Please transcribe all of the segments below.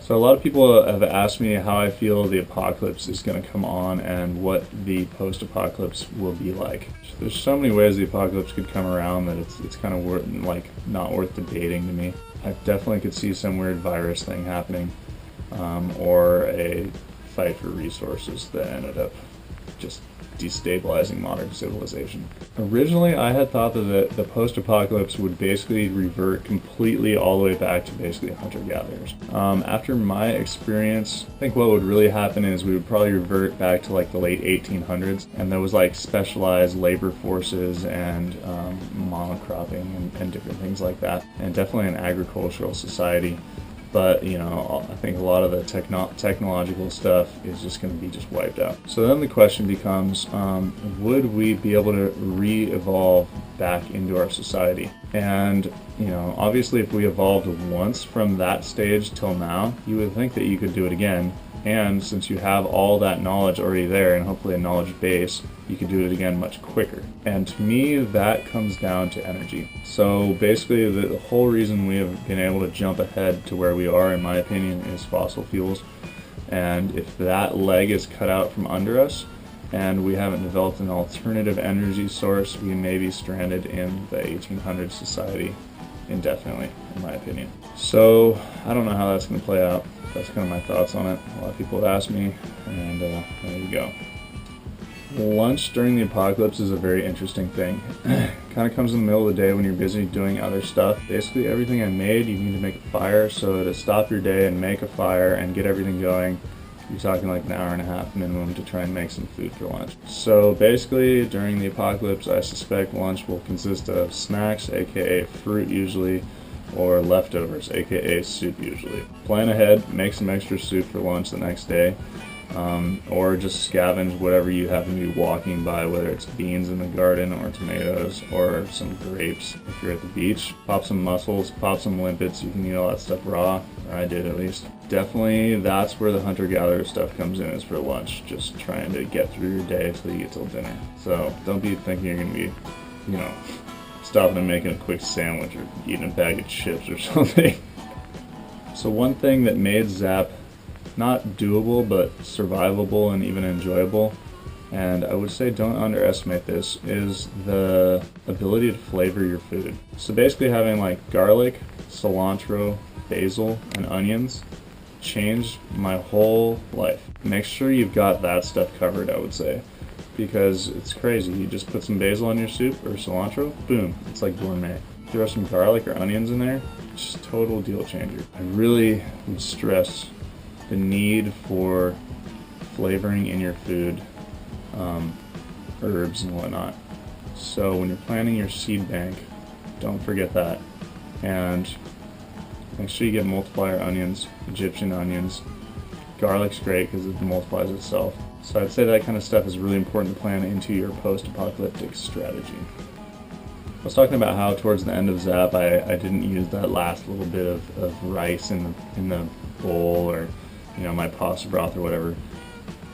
So a lot of people have asked me how I feel the apocalypse is going to come on and what the post-apocalypse will be like. There's so many ways the apocalypse could come around that it's kind of not worth debating to me. I definitely could see some weird virus thing happening, or a fight for resources that ended up just destabilizing modern civilization. Originally, I had thought that the post-apocalypse would basically revert completely all the way back to basically hunter-gatherers. After my experience, I think what would really happen is we would probably revert back to like the late 1800s, and there was like specialized labor forces and monocropping and different things like that, and definitely an agricultural society. But, you know, I think a lot of the technological stuff is just going to be just wiped out. So then the question becomes, would we be able to re-evolve back into our society? And, you know, obviously if we evolved once from that stage till now, you would think that you could do it again. And since you have all that knowledge already there, and hopefully a knowledge base, you can do it again much quicker. And to me, that comes down to energy. So basically, the whole reason we have been able to jump ahead to where we are, in my opinion, is fossil fuels. And if that leg is cut out from under us, and we haven't developed an alternative energy source, we may be stranded in the 1800s society indefinitely, in my opinion. So I don't know how that's going to play out. That's kind of my thoughts on it. A lot of people have asked me, and there you go. Lunch during the apocalypse is a very interesting thing. Kind of comes in the middle of the day when you're busy doing other stuff. Basically everything I made, you need to make a fire. So to stop your day and make a fire and get everything going, you're talking like an hour and a half minimum to try and make some food for lunch. So basically during the apocalypse, I suspect lunch will consist of snacks, aka fruit usually, or leftovers, aka soup usually. Plan ahead, make some extra soup for lunch the next day, or just scavenge whatever you happen to be walking by, whether it's beans in the garden or tomatoes or some grapes if you're at the beach. Pop some mussels, pop some limpets, you can eat all that stuff raw, or I did at least. Definitely that's where the hunter-gatherer stuff comes in, is for lunch, just trying to get through your day until you get till dinner. So don't be thinking you're going to be, you know, stopping and making a quick sandwich or eating a bag of chips or something. So one thing that made ZAP not doable but survivable and even enjoyable, and I would say don't underestimate this, is the ability to flavor your food. So basically having like garlic, cilantro, basil, and onions changed my whole life. Make sure you've got that stuff covered, I would say, because it's crazy. You just put some basil on your soup or cilantro, boom, it's like gourmet. Throw some garlic or onions in there, just total deal changer. I really would stress the need for flavoring in your food, herbs and whatnot. So when you're planning your seed bank, don't forget that. And make sure you get multiplier onions, Egyptian onions. Garlic's great because it multiplies itself. So I'd say that kind of stuff is really important to plan into your post-apocalyptic strategy. I was talking about how towards the end of ZAP I didn't use that last little bit of rice in the bowl, or you know, my pasta broth or whatever.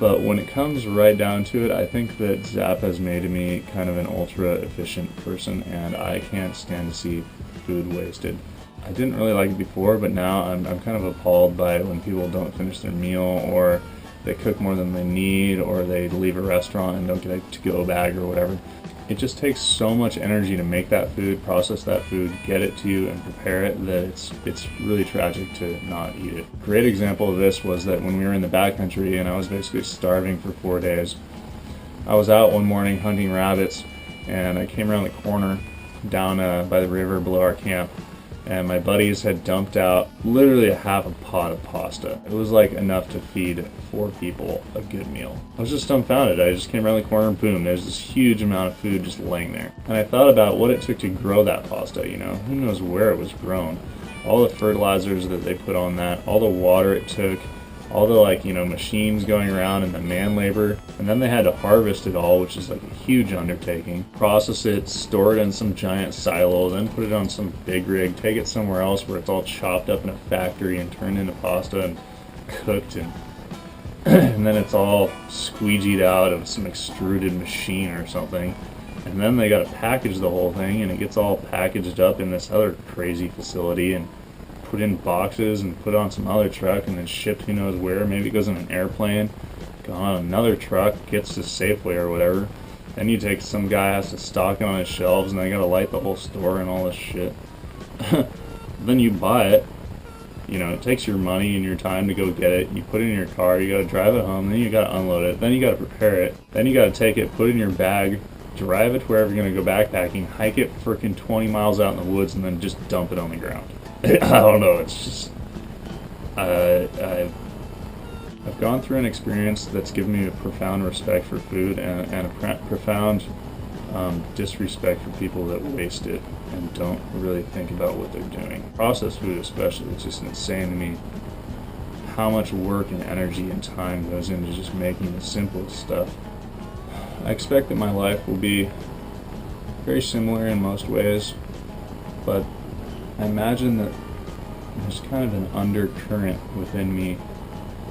But when it comes right down to it, I think that ZAP has made me kind of an ultra efficient person, and I can't stand to see food wasted. I didn't really like it before, but now I'm kind of appalled by when people don't finish their meal, or they cook more than they need, or they leave a restaurant and don't get a to-go bag or whatever. It just takes so much energy to make that food, process that food, get it to you, and prepare it, that it's really tragic to not eat it. Great example of this was that when we were in the backcountry and I was basically starving for 4 days, I was out one morning hunting rabbits, and I came around the corner down by the river below our camp, and my buddies had dumped out literally a half a pot of pasta. It was like enough to feed 4 people a good meal. I was just dumbfounded. I just came around the corner, boom, there's this huge amount of food just laying there. And I thought about what it took to grow that pasta, you know, who knows where it was grown. All the fertilizers that they put on that, all the water it took, all the machines going around and the man labor, and then they had to harvest it all, which is like a huge undertaking, process it, store it in some giant silo, then put it on some big rig, take it somewhere else where it's all chopped up in a factory and turned into pasta and cooked, and and then it's all squeegeed out of some extruded machine or something, and then they got to package the whole thing, and it gets all packaged up in this other crazy facility and put in boxes and put on some other truck and then shipped who knows where. Maybe it goes in an airplane, go on another truck, gets to Safeway or whatever. Then you take some guy has to stock it on his shelves and they gotta light the whole store and all this shit. Then you buy it. You know, it takes your money and your time to go get it. You put it in your car, you gotta drive it home, then you gotta unload it, then you gotta prepare it, then you gotta take it, put it in your bag, drive it to wherever you're gonna go backpacking, hike it freaking 20 miles out in the woods, and then just dump it on the ground. I don't know, it's just... I've gone through an experience that's given me a profound respect for food and a profound disrespect for people that waste it and don't really think about what they're doing. Processed food especially, it's just insane to me how much work and energy and time goes into just making the simplest stuff. I expect that my life will be very similar in most ways, but I imagine that there's kind of an undercurrent within me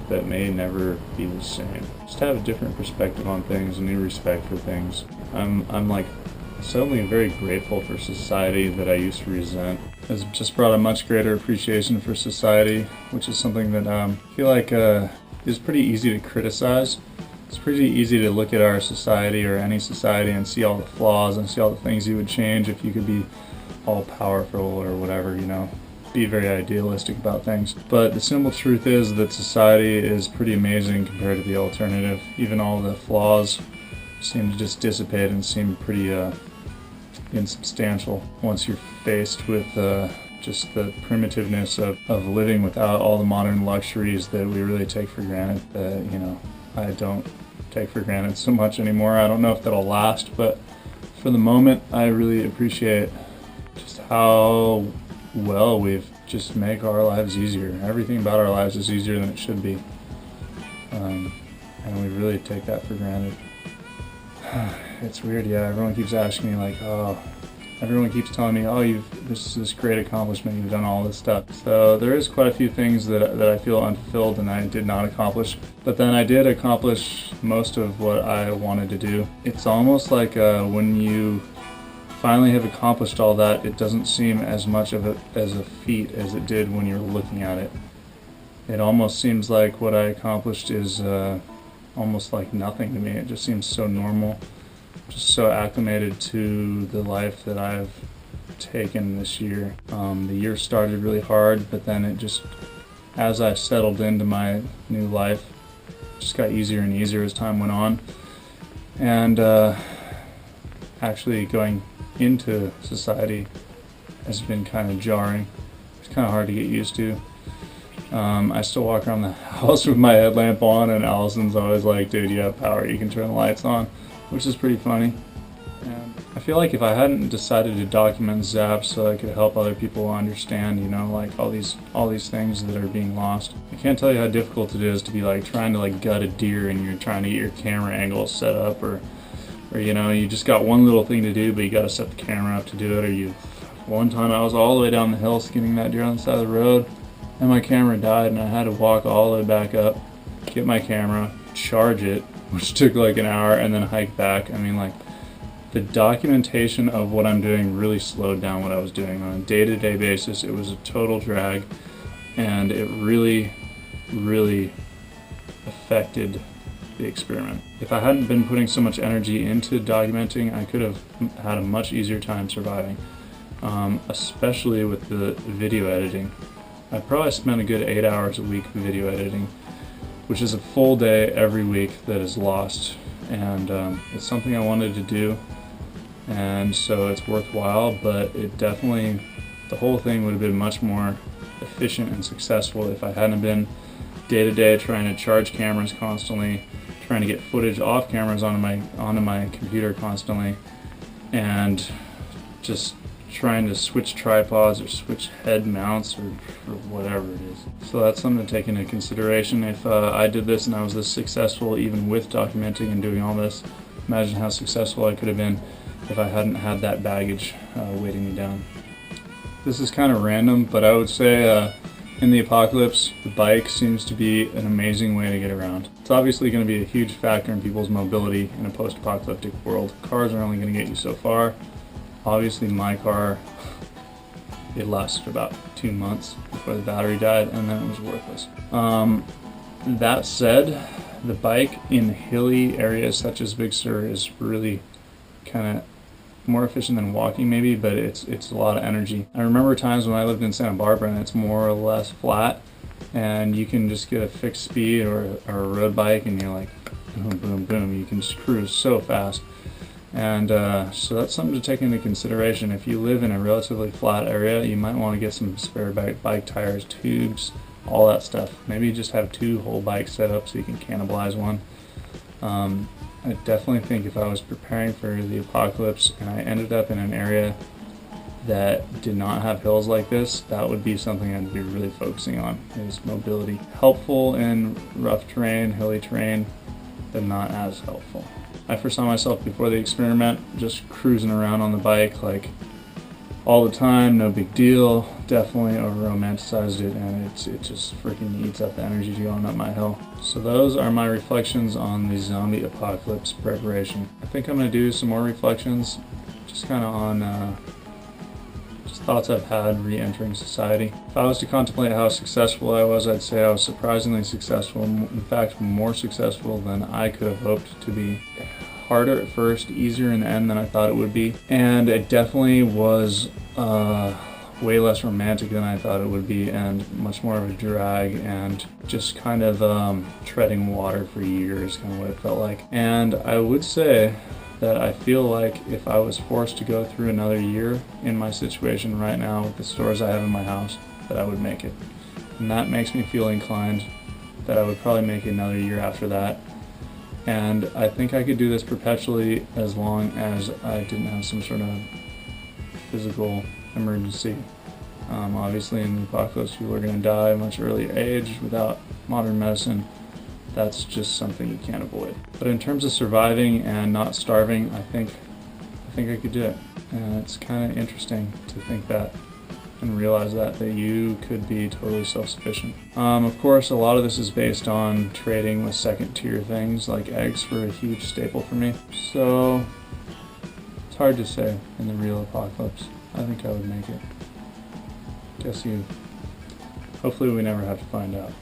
that may never be the same. Just have a different perspective on things, a new respect for things. I'm like suddenly very grateful for society that I used to resent. It's just brought a much greater appreciation for society, which is something that I feel like is pretty easy to criticize. It's pretty easy to look at our society or any society and see all the flaws and see all the things you would change if you could be all powerful or whatever, you know. Be very idealistic about things. But the simple truth is that society is pretty amazing compared to the alternative. Even all the flaws seem to just dissipate and seem pretty insubstantial once you're faced with just the primitiveness of living without all the modern luxuries that we really take for granted, that, you know, I don't take for granted so much anymore. I don't know if that'll last, but for the moment I really appreciate just how well we've just make our lives easier. Everything about our lives is easier than it should be, and we really take that for granted. It's weird, yeah. Everyone keeps asking me like, everyone keeps telling me, this is this great accomplishment, you've done all this stuff. So there is quite a few things that I feel unfulfilled and I did not accomplish, but then I did accomplish most of what I wanted to do. It's almost like when you finally have accomplished all that, it doesn't seem as much of it as a feat as it did when you're looking at it. It almost seems like what I accomplished is almost like nothing to me. It just seems so normal, just so acclimated to the life that I've taken this year. The year started really hard, but then it just, as I settled into my new life, it just got easier and easier as time went on. And actually going into society has been kind of jarring. It's kind of hard to get used to. I still walk around the house with my headlamp on, and Allison's always like, dude, you have power, you can turn the lights on, which is pretty funny. And I feel like if I hadn't decided to document ZAP so I could help other people understand, you know, like all these things that are being lost. I can't tell you how difficult it is to be like trying to like gut a deer and you're trying to get your camera angle set up, or you know, you just got one little thing to do, but you got to set the camera up to do it. One time I was all the way down the hill skinning that deer on the side of the road, and my camera died, and I had to walk all the way back up, get my camera, charge it, which took like an hour, and then hike back. I mean, like, the documentation of what I'm doing really slowed down what I was doing on a day-to-day basis. It was a total drag, and it really, really affected the experiment. If I hadn't been putting so much energy into documenting, I could have had a much easier time surviving, especially with the video editing. I probably spent a good 8 hours a week video editing, which is a full day every week that is lost, and it's something I wanted to do, and so it's worthwhile, but it definitely, the whole thing would have been much more efficient and successful if I hadn't been day-to-day trying to charge cameras constantly, trying to get footage off cameras onto my computer constantly, and just trying to switch tripods or switch head mounts or whatever it is. So that's something to take into consideration. If I did this and I was this successful even with documenting and doing all this, imagine how successful I could have been if I hadn't had that baggage weighting me down. This is kind of random, but I would say in the apocalypse, the bike seems to be an amazing way to get around. It's obviously going to be a huge factor in people's mobility in a post-apocalyptic world. Cars are only going to get you so far. Obviously my car it lasted about 2 months before the battery died, and then it was worthless. That said, the bike in hilly areas such as Big Sur is really kind of more efficient than walking maybe, but it's a lot of energy. I remember times when I lived in Santa Barbara and it's more or less flat, and you can just get a fixed speed or a road bike and you're like boom, boom, boom. You can just cruise so fast. And so that's something to take into consideration. If you live in a relatively flat area, you might want to get some spare bike tires, tubes, all that stuff. Maybe you just have 2 whole bikes set up so you can cannibalize one. I definitely think if I was preparing for the apocalypse and I ended up in an area that did not have hills like this, that would be something I'd be really focusing on, is mobility. Helpful in rough terrain, hilly terrain, but not as helpful. I foresaw myself before the experiment just cruising around on the bike like all the time, no big deal. Definitely over-romanticized it, and it just freaking eats up the energy going up my hill. So those are my reflections on the zombie apocalypse preparation. I think I'm going to do some more reflections, just kind of on just thoughts I've had re-entering society. If I was to contemplate how successful I was, I'd say I was surprisingly successful. In fact, more successful than I could have hoped to be. Harder at first, easier in the end than I thought it would be, and it definitely was way less romantic than I thought it would be, and much more of a drag, and just kind of treading water for years, kind of what it felt like. And I would say that I feel like if I was forced to go through another year in my situation right now with the stores I have in my house, that I would make it. And that makes me feel inclined that I would probably make another year after that. And I think I could do this perpetually as long as I didn't have some sort of physical emergency. Obviously in the apocalypse people are going to die at a much earlier age without modern medicine. That's just something you can't avoid. But in terms of surviving and not starving, I think I could do it. And it's kind of interesting to think that and realize that you could be totally self-sufficient. Of course, a lot of this is based on trading with second-tier things, like eggs were a huge staple for me. So it's hard to say in the real apocalypse. I think I would make it. Hopefully we never have to find out.